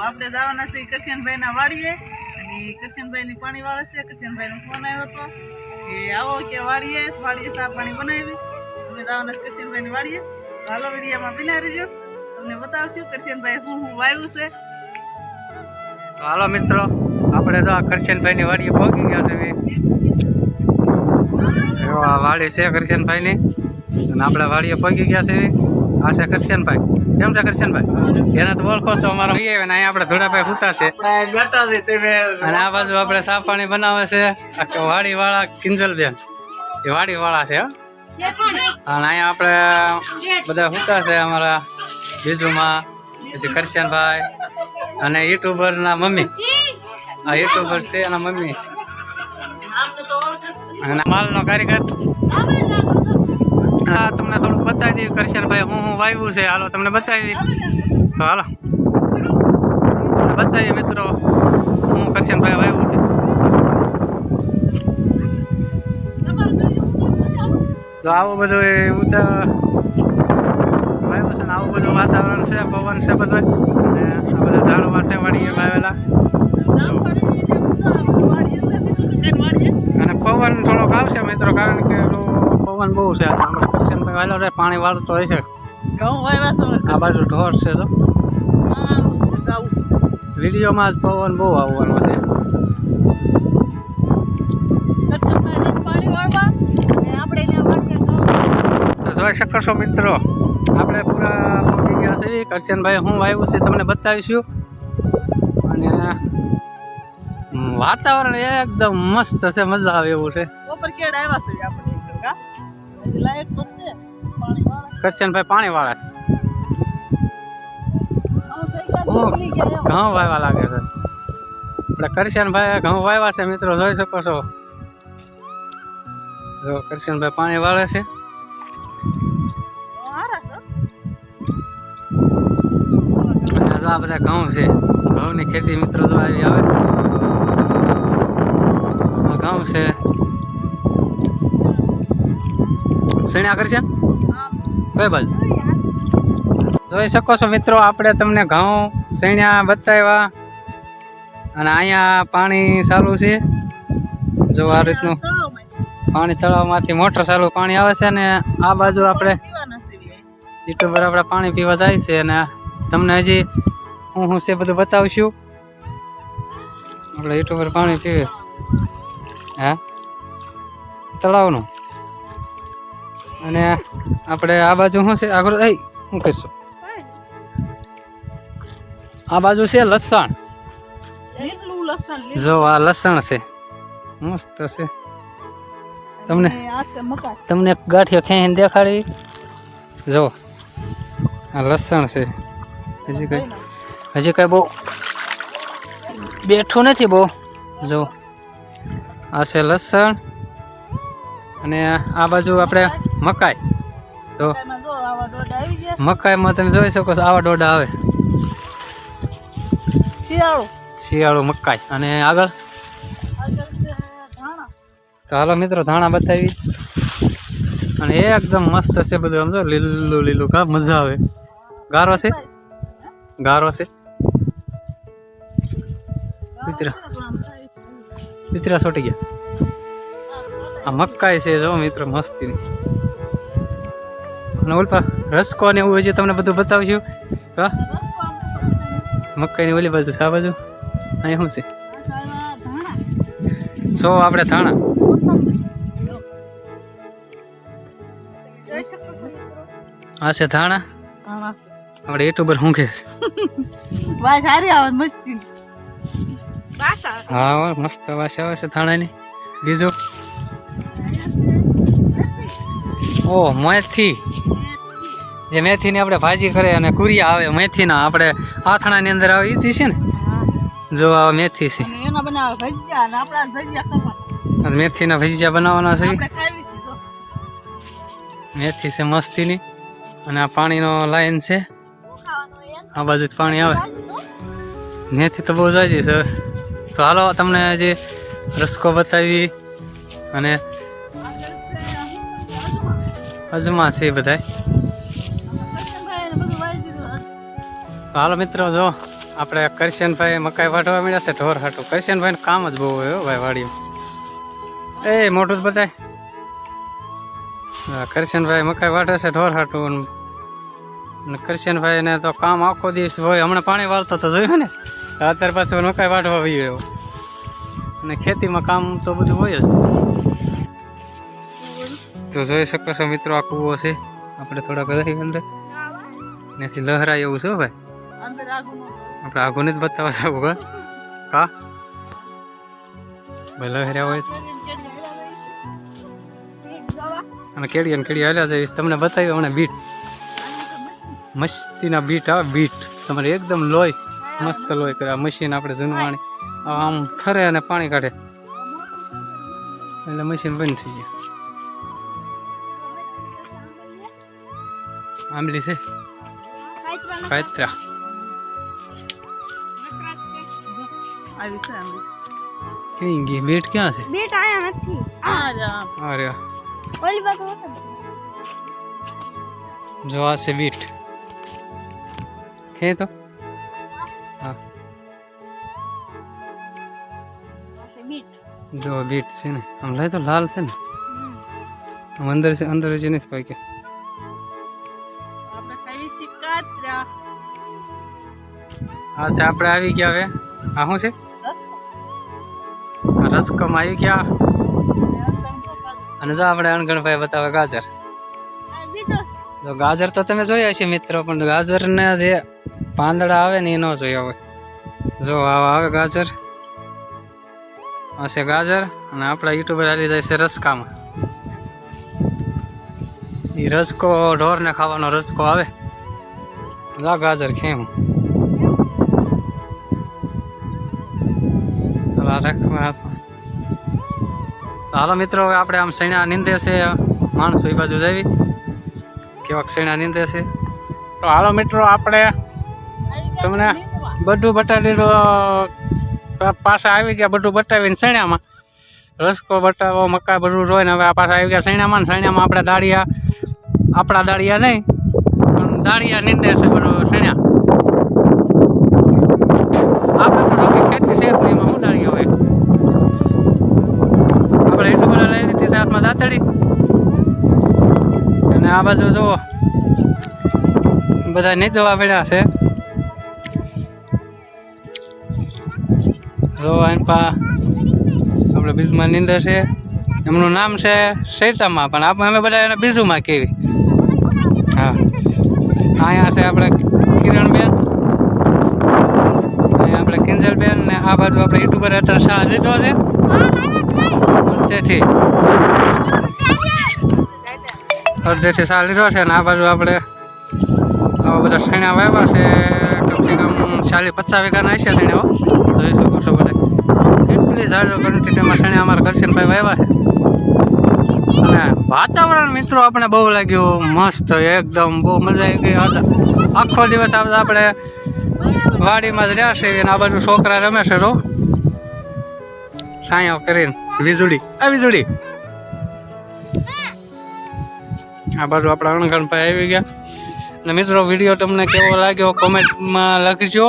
આપણે જવાના છે કરશનભાઈના વાડીએ અને કરશનભાઈની પાણી વાળે છે. કરશનભાઈનો ફોન આવ્યો હતો કે આવો કે વાડીએ ચા પાણી બનાવી. અમે જવાના છે કરશનભાઈની વાડીએ. હાલો વિડીયામાં બિના રહેજો, તમને બતાવશું કરશનભાઈ હું વાવ્યું છે. હાલો મિત્રો, આપણે તો કરશનભાઈની વાડીએ પહોંચી ગયા છે. વાડી છે કરશનભાઈની અને આપણે વાડીએ પહોંચી ગયા છે. આ છે કરશનભાઈ. કેમ છે કરશનભાઈ? એને તો ઓળખો છો અમારા અહીંયા આપણે ધોળાભાઈ હુતા છે અને આ બાજુ આપણે સાફ પાણી બનાવે છે વાડી વાળા કિંજલબેન, એ વાડી વાળા છે. અને અહીંયા આપણે બધા હુતા છે અમારા બીજુમાં, પછી કરશનભાઈ અને યુટ્યુબર ના મમ્મી. આ યુટ્યુબર છે એના મમ્મી અને માલનો કારીગર. હા, તમને થોડુંક બતાવી દઈએ કરશનભાઈ હું વાવ્યું છે. હાલો તમને બતાવી. તો હાલો બતાવીએ મિત્રો હું કરશનભાઈ વાવ્યું છે. તો આવું બધું વાવ્યું છે ને આવું બધું વાતાવરણ છે, પવન છે બધું. અને આ બધા ઝાડવા છે વાડીએ વાવેલા અને પવન થોડોક આવશે મિત્રો, કારણ કે પવન બહુ છે. હમણાં કરશનભાઈ વાલો રે પાણી વાળતો હોય છે. આ બાજુ ઢોર છે તો વિડીયોમાં જ પવન બહુ આવવાનો છે. તો જોઈ શકો છો મિત્રો, આપણે પૂરા પહોંચી ગયા છે. કરશનભાઈ હું વાવ્યું છે તમને બતાવીશું. અને વાતાવરણ એકદમ મસ્ત છે, મજા આવે એવું છે. કરશનભાઈ પાણી વાળા છે. ઘઉં વાવ્યા લાગે છે. આપણે કરશનભાઈ ઘઉં વાવ્યા છે મિત્રો, જોઈ શકો છો. જો કરશનભાઈ પાણી વાળે છે. અને જો આ બધા ઘઉં છે, ઘઉંની ખેતી મિત્રો જો આવી આવે. ઘઉં છે સણ્યા કરશે કઈ બાજુ જોઈ શકો છો મિત્રો. આપણે તમને ઘઉં સણ્યા બતાવ્યા અને અહીંયા પાણી ચાલુ છે. જો આ રીતનું પાણી તળાવમાંથી મોટર ચાલુ પાણી આવે છે. અને આ બાજુ આપણે યુટ્યુબર આપણે પાણી પીવા જાય છે. અને તમને હજી હું છે બધું બતાવશું. આપણે યુટ્યુબર પાણી પીવે હા તળાવનું. અને આપણે આ બાજુ શું છે આગળ શું કરીશું, આ બાજુ છે લસણ. જો આ લસણ છે, મસ્ત છે. તમને ગાંઠિયો ખેંચીને દેખાડી. જો આ લસણ છે. હજી કઈ બહુ બેઠું નથી બહુ. જો આ છે લસણ. અને આ બાજુ આપણે મકાઈ. તો મકાઈમાં તમે જોઈ શકો છો આવા ડોડા આવે, શિયાળુ મકાઈ. અને આગળ તો હાલો મિત્રો ધાણા બતાવી. અને એકદમ મસ્ત છે બધું. સમજો લીલું લીલું કા મજા આવે. ગારો છે, ગારો છે. પિતરા છોટી ગયા. આ મકાઈ છે જો મિત્રો મસ્તી. અને ઓલપા રસકો ને એવું છે તમને બધું બતાવશું. હા મકાઈની ઓલી બાજુ છે, આ બાજુ અહીંયા શું છે? જો આપણે ધાણા. આ છે ધાણા. આપણે યુટ્યુબર શું કે હા મસ્ત વાસ આવે છે ધાણાની. બીજું ઓ મેથી. જે મેથીની આપણે ભાજી કરે અને કુરિયા આવે મેથીના, આપણે આથણાની અંદર આવે એ છે ને. જો આ મેથી છે, મેથીના ભજીયા બનાવવાના છે. મેથી છે મસ્તીની. અને આ પાણીનો લાઈન છે, આ બાજુ પાણી આવે. મેથી તો બહુ જાજી છે. તો હાલો તમને જે રસકો બતાવી. અને અજમા છે બધા. હાલો મિત્રો જો આપણે કરશનભાઈ મકાઈ વાઢવા મળ્યા છે ઢોર હાટું. કરશનભાઈ કામ જ બહુ હોય હો ભાઈ વાડીમાં. એ મોટું જ બતાય. કરશનભાઈ મકાઈ વાઢે છે ઢોર હાટું. અને કરશનભાઈ ને તો કામ આખો દિવસ હોય. હમણાં પાણી વાળતો તો જોયું ને, અત્યારે પાછું મકાઈ વાઢવા આવી ગયો. અને ખેતીમાં કામ તો બધું હોય જ. તો જોઈ શકો છો મિત્રો, આ કૂવો છે. આપણે થોડાક રહી અંદર ત્યાંથી લહેરાય એવું છે ભાઈ. આપણે આગુને જ બતાવવા શકું કા ભાઈ લહેર્યા હોય. અને કેડી હાલ્યા જઈશ તમને બતાવ્યું હમણાં બીટ. મસ્તીના બીટ આવે બીટ. તમારે એકદમ લોહી મસ્ત લોહી કરે. આ મશીન આપણે જૂનું પાણી આમ ફરે અને પાણી કાઢે એટલે મશીન બંધ થઈ જાય. આંબલી છે કાતરા આવી છે આંબલી. કઈ ગઈ બીટ? ક્યાં છે બેટ આયા નથી. અરે ઓલી બાજુ હતો. જો આ છે બીટ. ખે તો હા પાસે બીટ. જો બીટ છે ને આમ લાય તો લાલ છે ને આમ અંદર છે. અંદર જ નથી કોઈ કે આપણે ખાવી છે કાતરા. આ છે આપણે આવી ગયા હવે. આ શું છે? આ રસકમ આવી ગયા. અને જો આપણે અણગણભાઈ બતાવે ગાજર. તો ગાજર તો તમે જોયા છે મિત્રો, પણ ગાજરને જે પાંદડા આવે ને એ ન જોયા હોય. જો આવા આવે ગાજર. આ છે ગાજર. અને આપણા યુટ્યુબર આવી જાય છે રસકામાં. એ રસકો ઢોરને ખાવાનો રસકો આવે. જા ગાજર ખેમ હાલો મિત્રો, હવે આપણે આમ સૈણા નીંદે છે. માણસો એ બાજુ જાવી કેવાક સૈણા નીંદે છે. તો હાલો મિત્રો, આપણે તમને બધું બતાવી પાછા આવી ગયા. બધું બતાવીને સૈણામાં રસકો બતાવો મકાઈ બધું જોઈને હવે આ પાછા આવી ગયા સૈણામાં. સૈણામાં આપણે દાળિયા, આપણા દાળિયા નહીં પણ દાળિયા નીંદે છે બધું સૈણા. આપણે તો જો કે ખેતી છે જ નહીં, એમાં શું દાળિયા હોય. આપણે એટલું બધા લઈ લીધી હાથમાં દાંતડી. અને આ બાજુ જુઓ બધા નીંદવા પડ્યા છે. જો આપણે બીજુમાં નીંદે છે. એમનું નામ છે શૈતામાં, પણ આપણે અમે બધા એને બીજુમાં કેવી. હા અહીંયા છે આપણે કિરણબેન, અહીંયા આપણે કિંજલબેન. ને આ બાજુ આપણે યુટ્યુબર અત્યારે શાહ લીધો છે અડધેથી શાહ લીધો છે. અને આ બાજુ આપણે આવા બધા સૈણા વાવ્યા છે. કમસે કમ 40-50 વીઘાના હશે સૈણા. જોઈ શકો છો બધા. એટલી ઝાડો ક્વોન્ટિટીમાં સૈણા અમારા કરશનભાઈ વાવ્યા છે. અને વાતાવરણ મિત્રો આપણે બહુ લાગ્યું મસ્ત એકદમ. બહુ મજા આવી ગઈ. આખો દિવસ આપણે વાડીમાં જ રહ્યા છે. અને આ બાજુ છોકરા રમે છે રો સાયો કરીને. વીજળી વીજળી. આ બાજુ આપણા અણગણભાઈ આવી ગયા. અને મિત્રો વિડીયો તમને કેવો લાગ્યો કોમેન્ટમાં લખજો.